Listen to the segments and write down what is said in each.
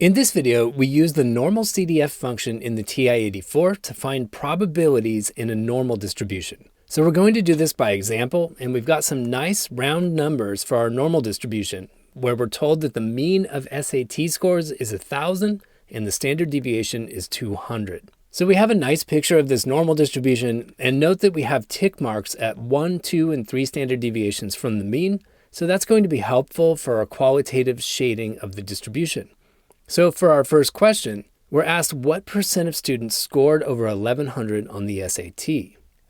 In this video, we use the normalcdf function in the TI-84 to find probabilities in a normal distribution. So we're going to do this by example, and we've got some nice round numbers for our normal distribution, where we're told that the mean of SAT scores is 1,000 and the standard deviation is 200. So we have a nice picture of this normal distribution, and note that we have tick marks at 1, 2, and 3 standard deviations from the mean. So that's going to be helpful for our qualitative shading of the distribution. So for our first question, we're asked what percent of students scored over 1,100 on the SAT.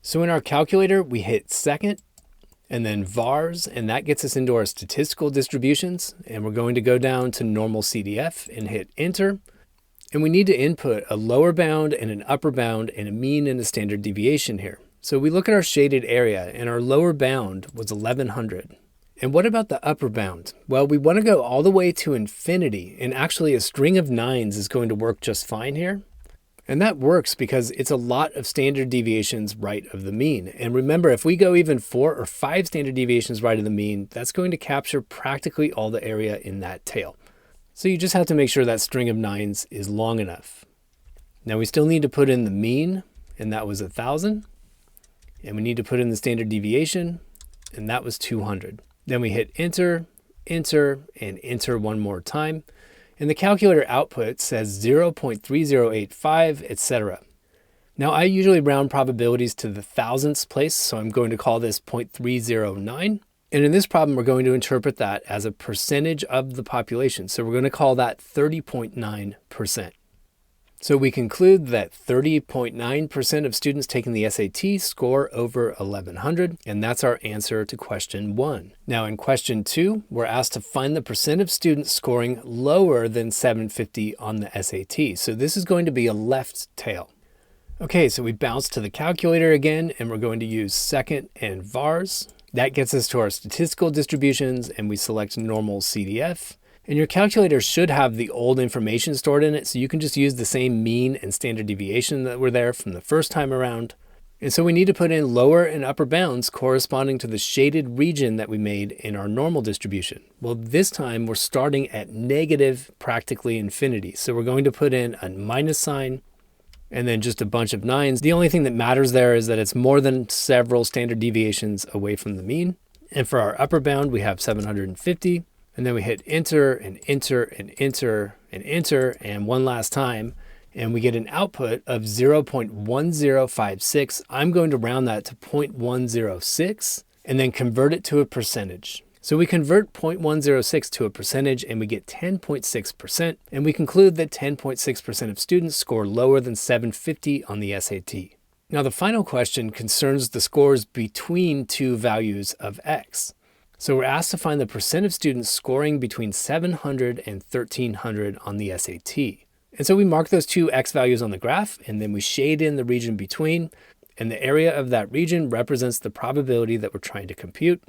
So in our calculator, we hit second and then vars, and that gets us into our statistical distributions. And we're going to go down to normalcdf and hit enter. And we need to input a lower bound and an upper bound and a mean and a standard deviation here. So we look at our shaded area, and our lower bound was 1,100. And what about the upper bound? Well, we want to go all the way to infinity, and actually a string of 9s is going to work just fine here. And that works because it's a lot of standard deviations right of the mean. And remember, if we go even 4 or 5 standard deviations right of the mean, that's going to capture practically all the area in that tail. So you just have to make sure that string of 9s is long enough. Now we still need to put in the mean, and that was 1,000. And we need to put in the standard deviation, and that was 200. Then we hit enter, enter, and enter one more time. And the calculator output says 0.3085, etc. Now I usually round probabilities to the thousandths place, so I'm going to call this 0.309. And in this problem, we're going to interpret that as a percentage of the population. So we're going to call that 30.9%. So we conclude that 30.9% of students taking the SAT score over 1,100, and that's our answer to question 1. Now in question 2, we're asked to find the percent of students scoring lower than 750 on the SAT. So this is going to be a left tail. Okay, so we bounce to the calculator again, and we're going to use second and vars. That gets us to our statistical distributions, and we select normalcdf. And your calculator should have the old information stored in it, so you can just use the same mean and standard deviation that were there from the first time around. And so we need to put in lower and upper bounds corresponding to the shaded region that we made in our normal distribution. Well, this time we're starting at negative practically infinity. So we're going to put in a minus sign and then just a bunch of 9s. The only thing that matters there is that it's more than several standard deviations away from the mean. And for our upper bound, we have 750. And then we hit enter and enter and enter and enter, and one last time, and we get an output of 0.1056. I'm going to round that to 0.106 and then convert it to a percentage. So we convert 0.106 to a percentage and we get 10.6%, and we conclude that 10.6% of students score lower than 750 on the SAT. Now the final question concerns the scores between two values of X. So we're asked to find the percent of students scoring between 700 and 1,300 on the SAT. And so we mark those two X values on the graph, and then we shade in the region between, and the area of that region represents the probability that we're trying to compute.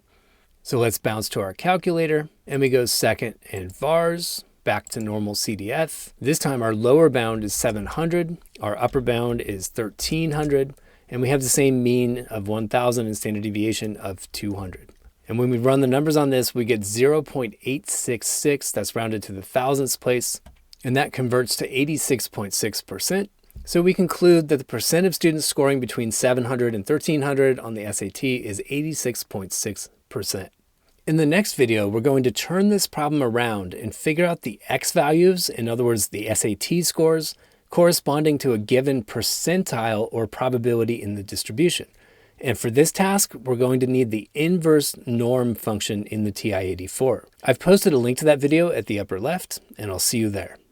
So let's bounce to our calculator, and we go second and vars, back to normalcdf. This time our lower bound is 700, our upper bound is 1,300, and we have the same mean of 1,000 and standard deviation of 200. And when we run the numbers on this, we get 0.866, that's rounded to the thousandths place, and that converts to 86.6%. So we conclude that the percent of students scoring between 700 and 1,300 on the SAT is 86.6%. In the next video, we're going to turn this problem around and figure out the X values, in other words, the SAT scores, corresponding to a given percentile or probability in the distribution. And for this task, we're going to need the inverse norm function in the TI-84. I've posted a link to that video at the upper left, and I'll see you there.